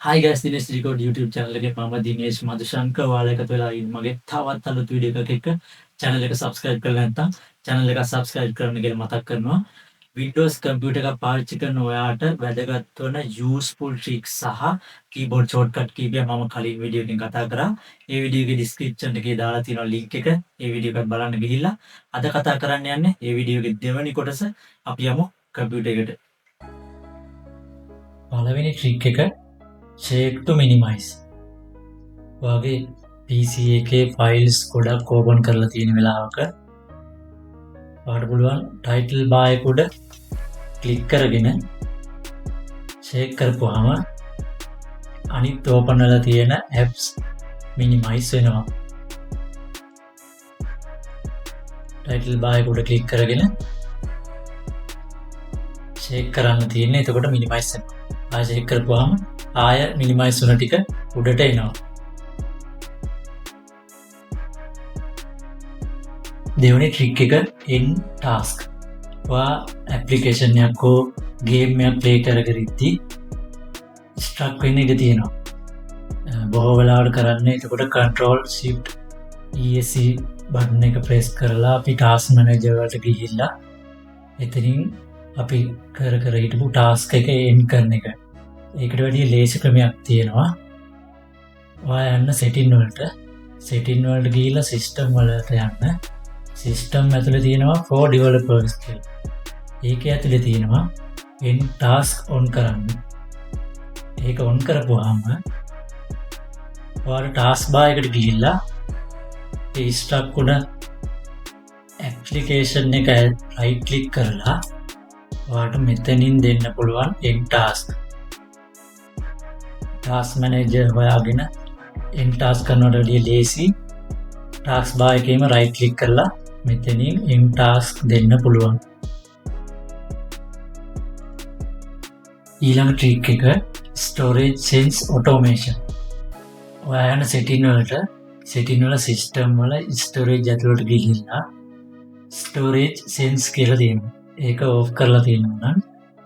හයි ගස් Dinesh record YouTube channel එකේ මම දිනේශ් මදුශංක ඔයාලා එකතු වෙලා ඉන්න මගේ තවත් අලුත් වීඩියෝ එකක් එක්ක channel එක subscribe කරලා නැත්නම් channel එක subscribe කරන්න කියලා මතක් කරනවා. Windows computer එකක් පාවිච්චි කරන ඔයාට වැදගත් වන useful tricks සහ keyboard shortcut කීපයක් මම කලින් වීඩියෝ එකකින් කතා කරා. ඒ වීඩියෝ එකේ description එකේ දාලා තියෙනවා link එක. ඒ වීඩියෝ එකත් බලන්න ගිහිල්ලා අද කතා කරන්න යන්නේ ඒ වීඩියෝ එකේ දෙවෙනි කොටස. අපි යමු computer එකට. පළවෙනි trick එක shake to minimize. වගේ PC එකේ ෆයිල්ස් ගොඩක් ඕපන් කරලා තියෙන වෙලාවක ඔයාලට පුළුවන් ටයිටල් බාර් එක උඩ ක්ලික් කරගෙන shake කරපුවාම අනිත් ඕපන් වෙලා තියෙන apps minimize වෙනවා. ටයිටල් බාර් එක උඩ ක්ලික් කරගෙන shake කරන්න තියෙන්නේ. එතකොට minimize වෙනවා. ආයෙ shake කරපුවාම ආය මිනිමයිස් වුණ ටික උඩට එනවා. දෙවෙනි ට්‍රික් එක end task. ඔයා ඇප්ලිකේෂන් එකක් හෝ ගේම් එකක් ප්ලේ කරගරිද්දී ස්ට්‍රක් වෙන්න ඉඩ තියෙනවා. බොහෝ වෙලාවට කරන්නේ එතකොට control shift ESC බටන් එක ප්‍රෙස් කරලා අපි task manager වලට ගිහිල්ලා එතනින් අපි කර හිටපු task එක end කරන එක. ඒකට වැඩිය ලේසි ක්‍රමයක් තියෙනවා. ඔයා යන්න setting වලට ගිහිල්ලා system වලට යන්න. system ඇතුලේ තියෙනවා for developers කියලා. ඒකේ ඇතුලේ තියෙනවා end task on කරන්න. ඒක on කරපුවාම ඔයාලා task bar එකට ගිහිල්ලා ඒ stack උඩ application එක right click කරලා ඔයාලට මෙතනින් දෙන්න පුළුවන් end task. task manager හොයාගෙන end task කරනවට වැඩිය ලේසි. task bar එකේම right click කරලා මෙතනින් end task දෙන්න පුළුවන්. ඊළඟ trick එක storage sense automation. ඔයා යන setting වල system වල storage ඇතුළට ගිහිල්ලා storage sense කියලා දෙනවා. ඒක off කරලා තියෙනවා නම්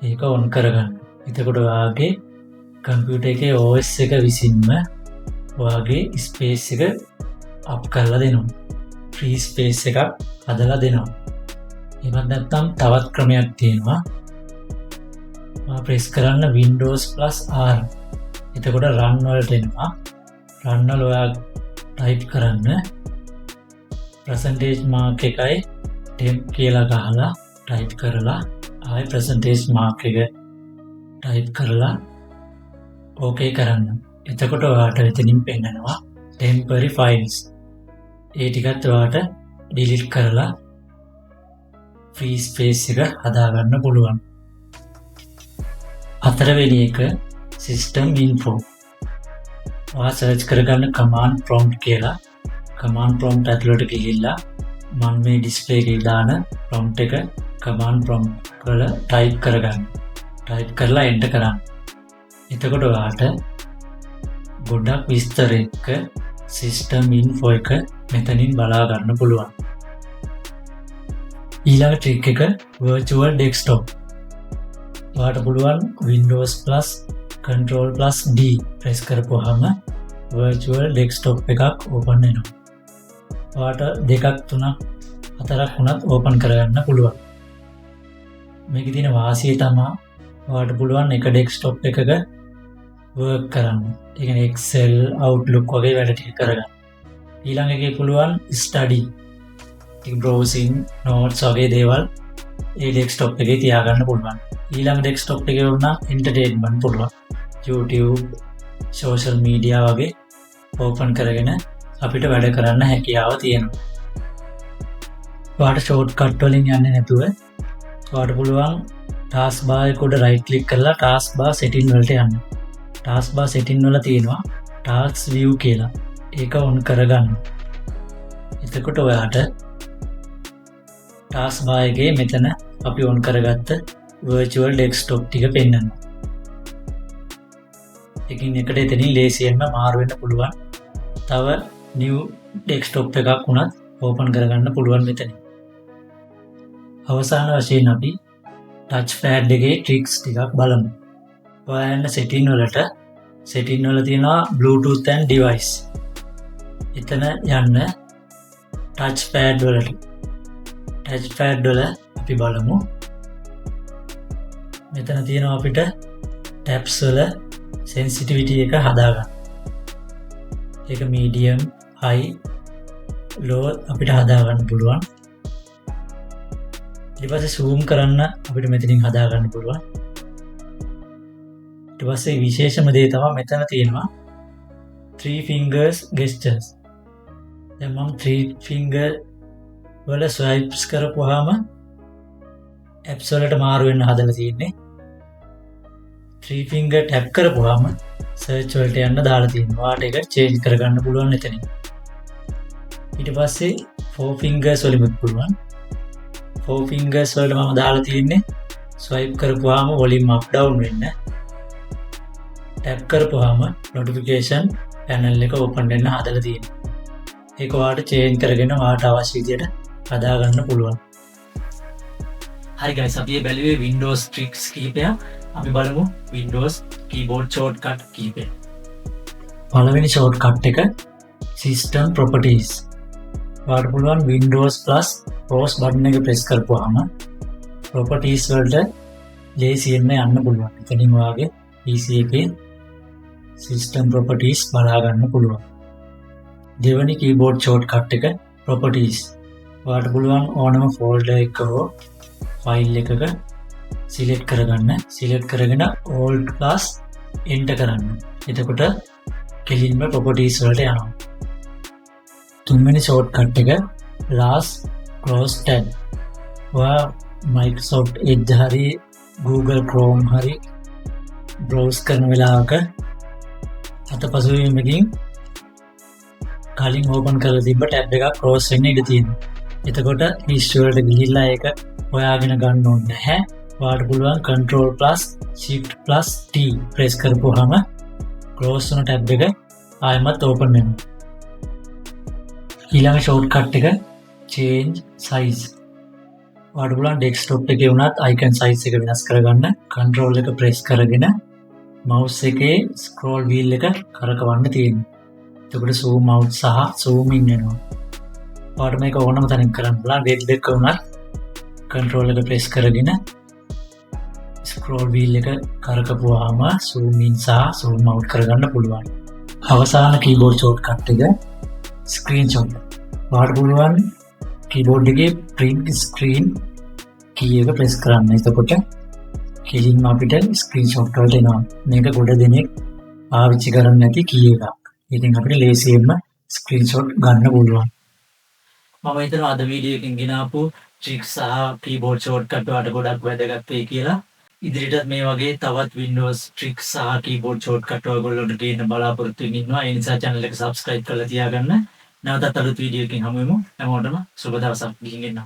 ඒක on කරගන්න. එතකොට ඔයාගේ කම්පියුටර් එකේ OS එක විසින්ම ඔයාගේ ස්පේස් එක අප් කරලා දෙනවා. ෆ්‍රී ස්පේස් එකක් හදලා දෙනවා. එහෙමත් නැත්නම් තවත් ක්‍රමයක් තියෙනවා. ප්‍රෙස් කරන්න Windows +R. එතකොට run වලට එනවා. run වල ඔයා ටයිප් කරන්න percentage mark එකයි temp කියලා ගහලා ටයිප් කරලා ආයෙ percentage mark එක ටයිප් කරලා ඕකේ කරන්න. එතකොට ඔයාට එතනින් පෙන්නනවා temporary files. ඒ ටිකත් ඔයාට delete කරලා free space එක හදාගන්න පුළුවන්. හතරවෙනි එක system info. ඔයා search කරගන්න command prompt කියලා. command prompt ඇතුළට ගිහිල්ලා මම මේ display එකේ දාන prompt එක command prompt වල type කරගන්න. type කරලා enter කරන්න. එතකොට ඔයාට ගොඩක් විස්තර එක්ක system info එක මෙතනින් බලා ගන්න පුළුවන්. ඊළඟ trick එක virtual desktop. ඔයාට පුළුවන් Windows plus Control plus D press කරපුවාම virtual desktop එකක් open වෙනවා. ඔයාට 2 3 4ක් වුණත් open කරගන්න පුළුවන්. මේකේ තියෙන වාසිය තමයි ඔයාට පුළුවන් එක desktop එකක work කරන්න. ඒ කියන්නේ Excel, Outlook වගේ වැඩ ටික කරගන්න. ඊළඟ එකේ පුළුවන් study, browsing, notes වගේ දේවල් ඒ desktop එකේ තියාගන්න පුළුවන්. ඊළඟ desktop එකේ වුණා entertainment පුළුවන්. YouTube, social media වගේ open කරගෙන අපිට වැඩ කරන්න හැකියාව තියෙනවා. ඔයාට shortcut වලින් යන්නේ නැතුව ඔයාට පුළුවන් task bar එක උඩ right click කරලා task bar setting වලට යන්න. task bar setting වල තියෙනවා task view කියලා. ඒක on කරගන්න. එතකොට ඔයාට task bar එකේ මෙතන අපි on කරගත්ත virtual desktop ටික පෙන්වනවා. එකින් එකට එතනින් ලේසියෙන්ම මාරු වෙන්න පුළුවන්. තව new desktop එකක් වුණත් open කරගන්න පුළුවන් මෙතනින්. අවසාන වශයෙන් අපි touchpad එකේ tricks ටිකක් බලමු. ඔයා යන්න setting වලට setting වල තියෙනවා Bluetooth and device. එතන යන්න touch pad වලට. touch pad වල අපි බලමු. මෙතන තියෙනවා අපිට tabs වල sensitivity එක හදාගන්න. ඒක medium, high, low අපිට හදාගන්න පුළුවන්. ඊට පස්සේ zoom කරන්න අපිට මෙතනින් හදාගන්න පුළුවන්. ඊට පස්සේ විශේෂම දේ තමයි මෙතන තියෙනවා 3 fingers gestures. දැන් මම 3 finger වල swipes කරපුවාම apps වලට මාරු වෙන්න හදලා තියෙන්නේ. 3 finger tap කරපුවාම search වලට යන්න දාලා තියෙනවා. ඔයාට ඒක change කරගන්න පුළුවන් එතනින්. ඊට පස්සේ 4 fingers වලින් පුළුවන්. 4 fingers වලට මම දාලා තියෙන්නේ swipe කරපුවාම volume up down වෙන්න. tap කරපුවාම notification panel එක open වෙන්න හදලා තියෙනවා. ඒක ඔයාට change කරගෙන ඔයාට අවශ්‍ය විදියට හදාගන්න පුළුවන්. හරි guys, අපි බැලුවේ Windows tricks කීපයක්. අපි බලමු Windows keyboard shortcut කීපය. පළවෙනි shortcut එක system properties. ඔයාට පුළුවන් Windows plus pause button එක press කරපුවාම properties වලට ලේසියෙන්ම යන්න පුළුවන්. එතනින් ඔයාගේ PC එකේ system properties බලා ගන්න පුළුවන්. දෙවෙනි keyboard shortcut එක properties. ඔයාට පුළුවන් ඕනම folder එකක හෝ file එකක select කරගන්න. select කරගෙන alt plus enter කරන්න. එතකොට කෙලින්ම properties වලට යනවා. තුන්වෙනි shortcut එක last close tab. ඔයා Microsoft Edge හරි Google Chrome හරි browse කරන වෙලාවක අතපසුවීමකින් කලින් open කරලා තිබ්බ tab එකක් close වෙන්න ඉඩ තියෙනවා. එතකොට history වලට ගිහිල්ලා ඒක හොයාගෙන ගන්න ඕනේ නැහැ. ඔයාට පුළුවන් control plus shift plus T press කරපුවාම close වෙන tab එක ආයෙමත් open වෙනවා. ඊළඟ shortcut එක change size. ඔයාට පුළුවන් desktop එකේ වුණත් icon size එක වෙනස් කරගන්න. control එක press කරගෙන mouse එකේ scroll wheel එක කරකවන්න තියෙනවා. එතකොට zoom out සහ zoom in වෙනවා. ඔයාට මේක ඕනම තැනක කරන්න පුළුවන්. web එක වුණත් control එක press කරගෙන scroll wheel එක කරකපුවාම zoom in සහ zoom out කරගන්න පුළුවන්. අවසාන keyboard shortcut එක screenshot. ඔයාට පුළුවන් keyboard එකේ print screen key එක press කරන්න. එතකොට කෙලින්ම අපිට screenshot වලට එනවා. මේක ගොඩ දෙනෙක් පාවිච්චි කරන්නේ නැති key එකක්. ඉතින් අපිට ලේසියෙන්ම screenshot ගන්න පුළුවන්. මම හිතනවා අද වීඩියෝ එකකින් ගෙනාපු tricks සහ keyboard shortcut වලට ගොඩක් වැදගත් වෙයි කියලා. ඉදිරියටත් මේ වගේ තවත් Windows tricks සහ keyboard shortcut ඔයගොල්ලන්ට ගේන්න බලාපොරොත්තු වෙමින් ඉන්නවා. ඒ නිසා channel එක subscribe කරලා තියාගන්න. නැවතත් අලුත් වීඩියෝ එකකින් හමු වෙමු. හැමෝටම සුබ දවසක් ගිහින් එන්න.